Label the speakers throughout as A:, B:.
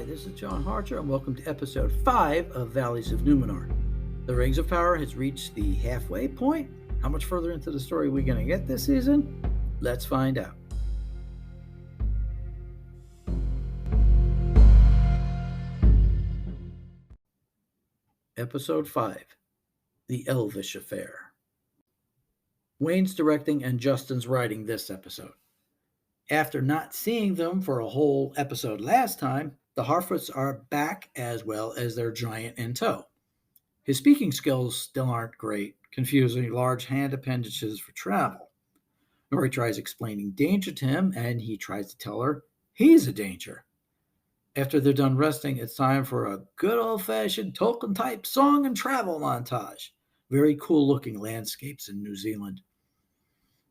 A: Hi, this is John Harcher, and welcome to episode 5 of Valleys of Numenor. The Rings of Power has reached the halfway point. How much further into the story are we going to get this season? Let's find out. Episode 5, The Elvish Affair. Wayne's directing and Justin's writing this episode. After not seeing them for a whole episode last time, the Harfoots are back as well as their giant in tow. His speaking skills still aren't great, confusing large hand appendages for travel. Nori tries explaining danger to him, and he tries to tell her he's a danger. After they're done resting, it's time for a good old-fashioned Tolkien-type song and travel montage. Very cool-looking landscapes in New Zealand.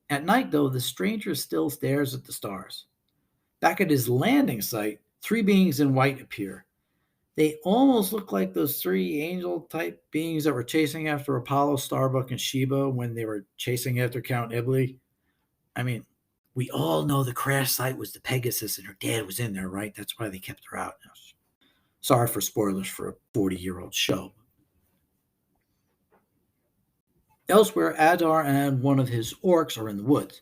A: At night, though, the stranger still stares at the stars. Back at his landing site, 3 beings in white appear. They almost look like those 3 angel-type beings that were chasing after Apollo, Starbuck, and Sheba when they were chasing after Count Iblis. I mean, we all know the crash site was the Pegasus and her dad was in there, right? That's why they kept her out. Sorry for spoilers for a 40-year-old show. Elsewhere, Adar and one of his orcs are in the woods.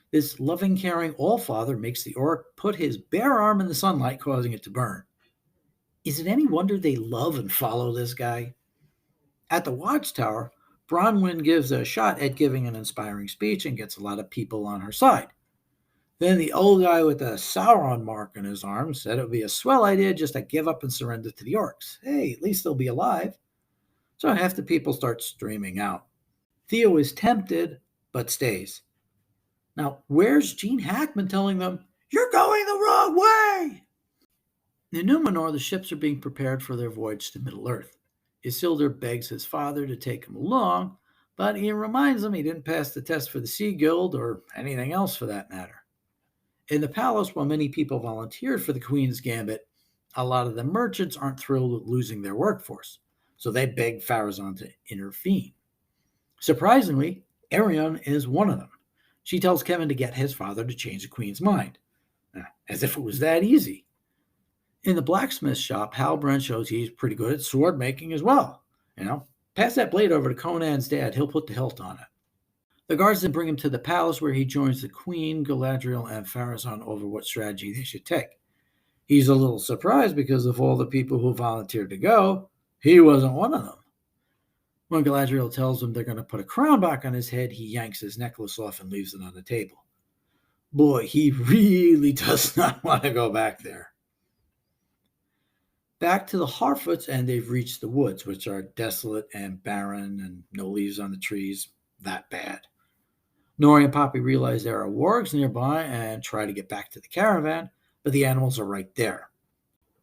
A: This loving, caring Allfather makes the orc put his bare arm in the sunlight, causing it to burn. Is it any wonder they love and follow this guy? At the watchtower, Bronwyn gives a shot at giving an inspiring speech and gets a lot of people on her side. Then the old guy with the Sauron mark on his arm said it would be a swell idea just to give up and surrender to the orcs. Hey, at least they'll be alive. So half the people start streaming out. Theo is tempted, but stays. Now, where's Gene Hackman telling them, "You're going the wrong way"? In Numenor, the ships are being prepared for their voyage to Middle-earth. Isildur begs his father to take him along, but he reminds him he didn't pass the test for the Sea Guild, or anything else for that matter. In the palace, while many people volunteered for the Queen's Gambit, a lot of the merchants aren't thrilled with losing their workforce, so they beg Pharazôn to intervene. Surprisingly, Arion is one of them. She tells Kevin to get his father to change the Queen's mind. As if it was that easy. In the blacksmith shop, Halbrand shows he's pretty good at sword making as well. Pass that blade over to Conan's dad. He'll put the hilt on it. The guards then bring him to the palace where he joins the Queen, Galadriel, and Pharazôn over what strategy they should take. He's a little surprised because of all the people who volunteered to go, he wasn't one of them. When Galadriel tells him they're going to put a crown back on his head, he yanks his necklace off and leaves it on the table. Boy, he really does not want to go back there. Back to the Harfoots, and they've reached the woods, which are desolate and barren and no leaves on the trees. That bad. Nori and Poppy realize there are wargs nearby and try to get back to the caravan, but the animals are right there.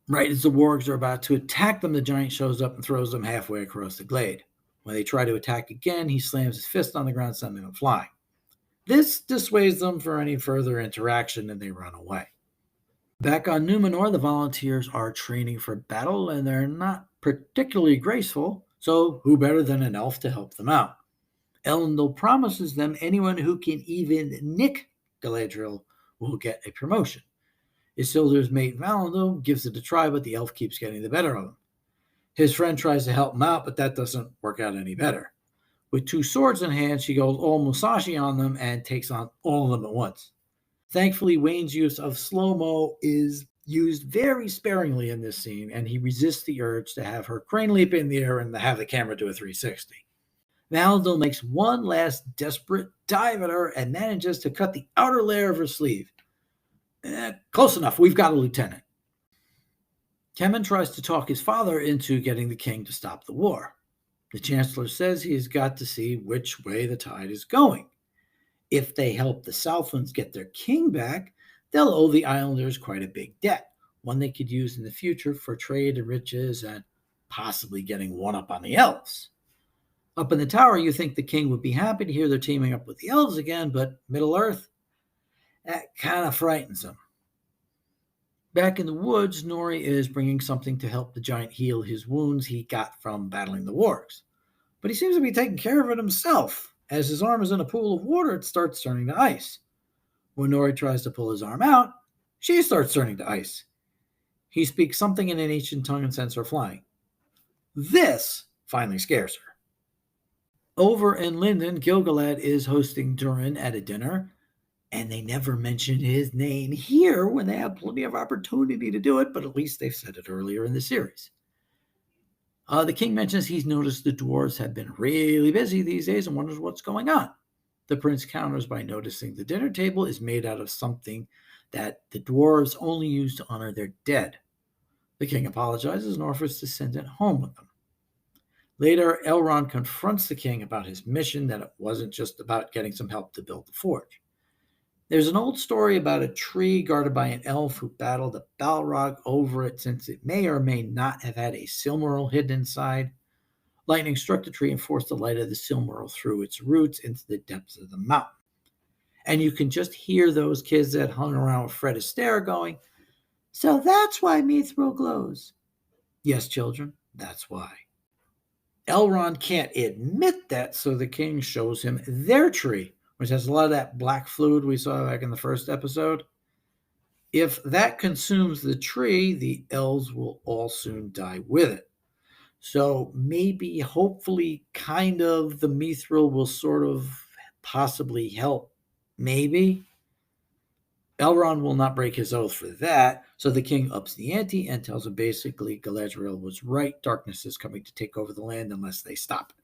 A: Right as the wargs are about to attack them, the giant shows up and throws them halfway across the glade. When they try to attack again, he slams his fist on the ground, sending them flying. This dissuades them for any further interaction, and they run away. Back on Numenor, the volunteers are training for battle, and they're not particularly graceful, so who better than an elf to help them out? Elendil promises them anyone who can even nick Galadriel will get a promotion. Isildur's mate Valendil gives it a try, but the elf keeps getting the better of him. His friend tries to help him out, but that doesn't work out any better. With 2 swords in hand, she goes all Musashi on them and takes on all of them at once. Thankfully, Wayne's use of slow-mo is used very sparingly in this scene, and he resists the urge to have her crane leap in the air and have the camera do a 360. Valendil makes one last desperate dive at her and manages to cut the outer layer of her sleeve. Close enough, we've got a lieutenant. Kemen tries to talk his father into getting the king to stop the war. The chancellor says he's got to see which way the tide is going. If they help the Southlands get their king back, they'll owe the islanders quite a big debt, one they could use in the future for trade and riches and possibly getting one up on the elves. Up in the tower, you think the king would be happy to hear they're teaming up with the elves again, but Middle-earth, that kind of frightens him. Back in the woods, Nori is bringing something to help the giant heal his wounds he got from battling the wargs. But he seems to be taking care of it himself. As his arm is in a pool of water, it starts turning to ice. When Nori tries to pull his arm out, she starts turning to ice. He speaks something in an ancient tongue and sends her flying. This finally scares her. Over in Linden, Gilgalad is hosting Durin at a dinner, and they never mention his name here when they have plenty of opportunity to do it, but at least they've said it earlier in the series. The king mentions he's noticed the dwarves have been really busy these days and wonders what's going on. The prince counters by noticing the dinner table is made out of something that the dwarves only use to honor their dead. The king apologizes and offers to send it home with them. Later, Elrond confronts the king about his mission, that it wasn't just about getting some help to build the forge. There's an old story about a tree guarded by an elf who battled a Balrog over it, since it may or may not have had a Silmaril hidden inside. Lightning struck the tree and forced the light of the Silmaril through its roots into the depths of the mountain. And you can just hear those kids that hung around with Fred Astaire going, "So that's why Mithril glows." Yes, children, that's why. Elrond can't admit that, so the king shows him their tree, which has a lot of that black fluid we saw back in the first episode. If that consumes the tree, the elves will all soon die with it. So maybe, hopefully, kind of, the Mithril will sort of possibly help. Maybe. Elrond will not break his oath for that, so the king ups the ante and tells him basically Galadriel was right. Darkness is coming to take over the land unless they stop it.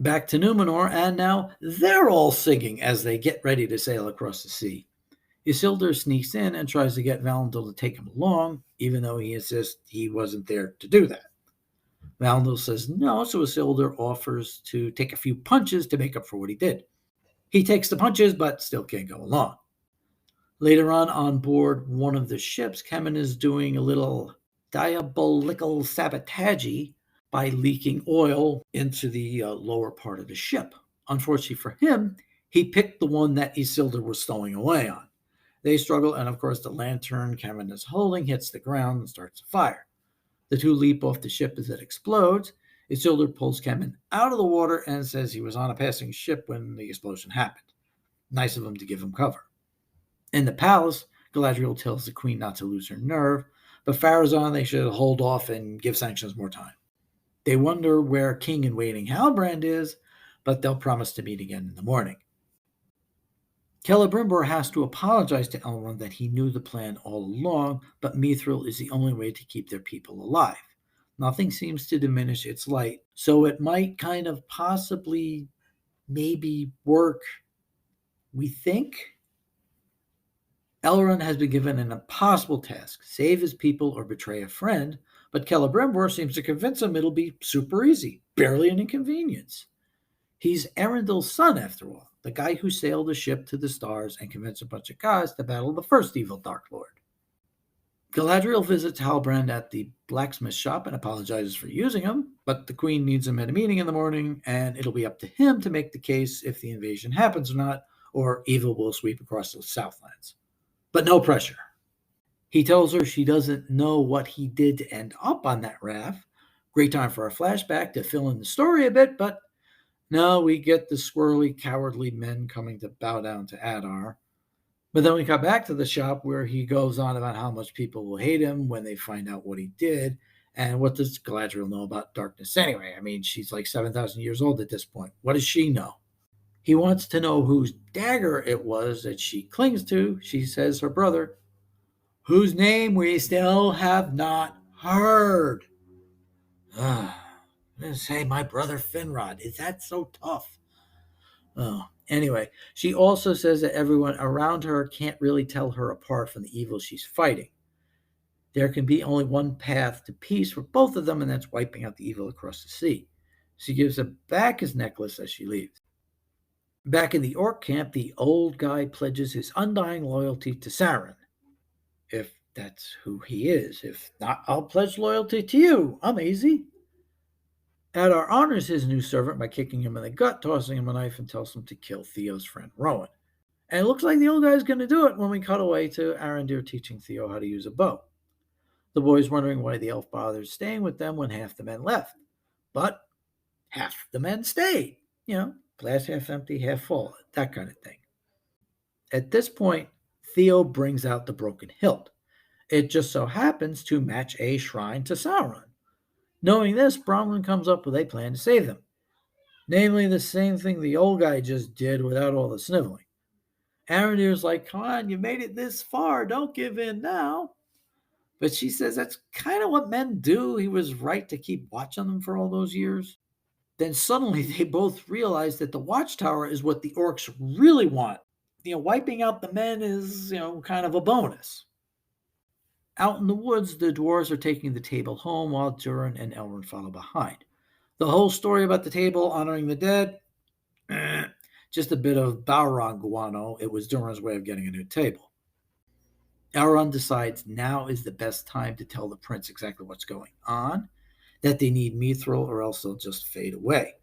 A: Back to Numenor, and now they're all singing as they get ready to sail across the sea. Isildur sneaks in and tries to get Valinor to take him along, even though he insists he wasn't there to do that. Valinor says no, so Isildur offers to take a few punches to make up for what he did. He takes the punches, but still can't go along. Later on board one of the ships, Kemen is doing a little diabolical sabotage by leaking oil into the lower part of the ship. Unfortunately for him, he picked the one that Isildur was stowing away on. They struggle, and of course the lantern Kemen is holding hits the ground and starts a fire. The two leap off the ship as it explodes. Isildur pulls Kemen out of the water and says he was on a passing ship when the explosion happened. Nice of him to give him cover. In the palace, Galadriel tells the queen not to lose her nerve, but Pharazôn they should hold off and give sanctions more time. They wonder where king-in-waiting Halbrand is, but they'll promise to meet again in the morning. Celebrimbor has to apologize to Elrond that he knew the plan all along, but Mithril is the only way to keep their people alive. Nothing seems to diminish its light, so it might kind of possibly maybe work, we think. Elrond has been given an impossible task: save his people or betray a friend, but Celebrimbor seems to convince him it'll be super easy, barely an inconvenience. He's Arundel's son, after all, the guy who sailed the ship to the stars and convinced a bunch of guys to battle the first evil Dark Lord. Galadriel visits Halbrand at the blacksmith shop and apologizes for using him, but the queen needs him at a meeting in the morning, and it'll be up to him to make the case if the invasion happens or not, or evil will sweep across the Southlands. But no pressure. He tells her she doesn't know what he did to end up on that raft. Great time for a flashback to fill in the story a bit, but no, we get the squirrely, cowardly men coming to bow down to Adar. But then we come back to the shop where he goes on about how much people will hate him when they find out what he did. And what does Galadriel know about darkness anyway? I mean, she's like 7,000 years old at this point. What does she know? He wants to know whose dagger it was that she clings to. She says her brother, whose name we still have not heard. I'm going to say my brother Finrod. Is that so tough? Oh, anyway, she also says that everyone around her can't really tell her apart from the evil she's fighting. There can be only one path to peace for both of them, and that's wiping out the evil across the sea. She gives him back his necklace as she leaves. Back in the orc camp, the old guy pledges his undying loyalty to Sauron. If that's who he is. If not, I'll pledge loyalty to you. I'm easy. Adar honors his new servant by kicking him in the gut, tossing him a knife, and tells him to kill Theo's friend Rowan. And it looks like the old guy's going to do it when we cut away to Arondir teaching Theo how to use a bow. The boy's wondering why the elf bothers staying with them when half the men left. But half the men stayed. Glass half empty, half full, that kind of thing. At this point, Theo brings out the broken hilt. It just so happens to match a shrine to Sauron. Knowing this, Bronwyn comes up with a plan to save them. Namely, the same thing the old guy just did without all the sniveling. Arondir's like, come on, you made it this far. Don't give in now. But she says that's kind of what men do. He was right to keep watching them for all those years. Then suddenly they both realize that the watchtower is what the orcs really want. Wiping out the men is, kind of a bonus. Out in the woods, the dwarves are taking the table home while Durin and Elrond follow behind. The whole story about the table honoring the dead, just a bit of Balrog guano. It was Durin's way of getting a new table. Elrond decides now is the best time to tell the prince exactly what's going on, that they need Mithril or else they'll just fade away.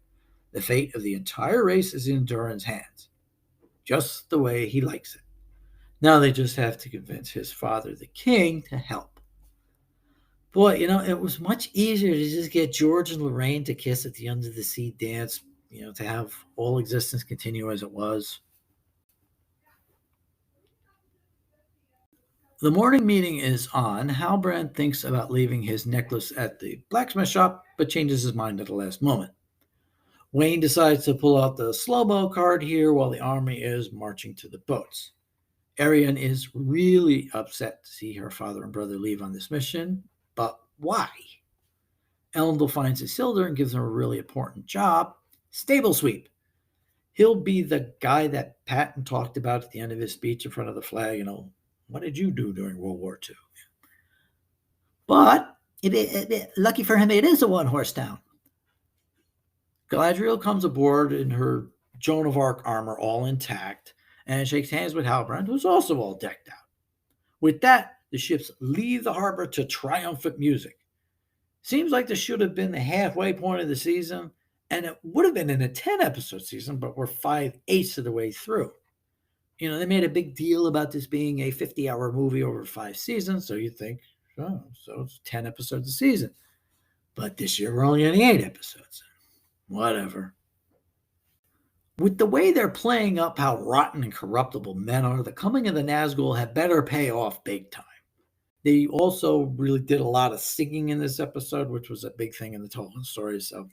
A: The fate of the entire race is in Durin's hands, just the way he likes it. Now they just have to convince his father, the king, to help. Boy, it was much easier to just get George and Lorraine to kiss at the Under the Sea dance, to have all existence continue as it was. The morning meeting is on. Halbrand thinks about leaving his necklace at the blacksmith shop, but changes his mind at the last moment. Wayne decides to pull out the slow-mo card here while the army is marching to the boats. Arianne is really upset to see her father and brother leave on this mission, but why? Elendil finds Isildur and gives him a really important job, stable sweep. He'll be the guy that Patton talked about at the end of his speech in front of the flag, what did you do during World War II? But, lucky for him, it is a one-horse town. Galadriel comes aboard in her Joan of Arc armor, all intact, and shakes hands with Halbrand, who's also all decked out. With that, the ships leave the harbor to triumphant music. Seems like this should have been the halfway point of the season, and it would have been in a 10-episode season, but we're 5/8 of the way through. They made a big deal about this being a 50-hour movie over 5 seasons, so you think, oh, so it's 10 episodes a season. But this year we're only getting 8 episodes. Whatever. With the way they're playing up how rotten and corruptible men are, the coming of the Nazgul had better pay off big time. They also really did a lot of singing in this episode, which was a big thing in the Tolkien story, so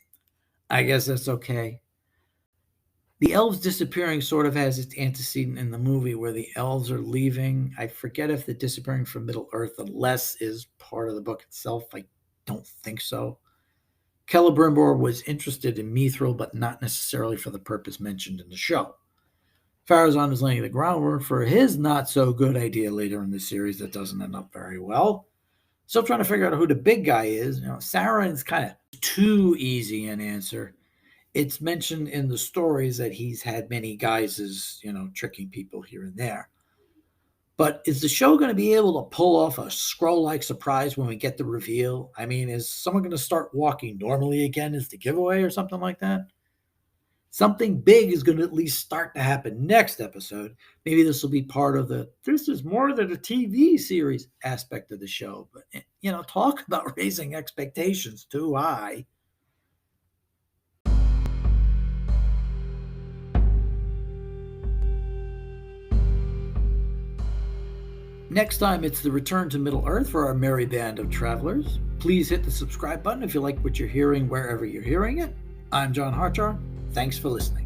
A: I guess that's okay. The elves disappearing sort of has its antecedent in the movie where the elves are leaving. I forget if the disappearing from Middle-earth, unless is part of the book itself. I don't think so. Celebrimbor was interested in Mithril, but not necessarily for the purpose mentioned in the show. Pharazôn is laying the groundwork for his not-so-good idea later in the series that doesn't end up very well. Still trying to figure out who the big guy is. Sauron's kind of too easy an answer. It's mentioned in the stories that he's had many guises, tricking people here and there. But is the show going to be able to pull off a scroll-like surprise when we get the reveal? I mean, is someone going to start walking normally again as the giveaway or something like that? Something big is going to at least start to happen next episode. Maybe this will be part of this is more than a TV series aspect of the show. But, talk about raising expectations too high. Next time, it's the return to Middle-earth for our merry band of travelers. Please hit the subscribe button if you like what you're hearing wherever you're hearing it. I'm John Harchar. Thanks for listening.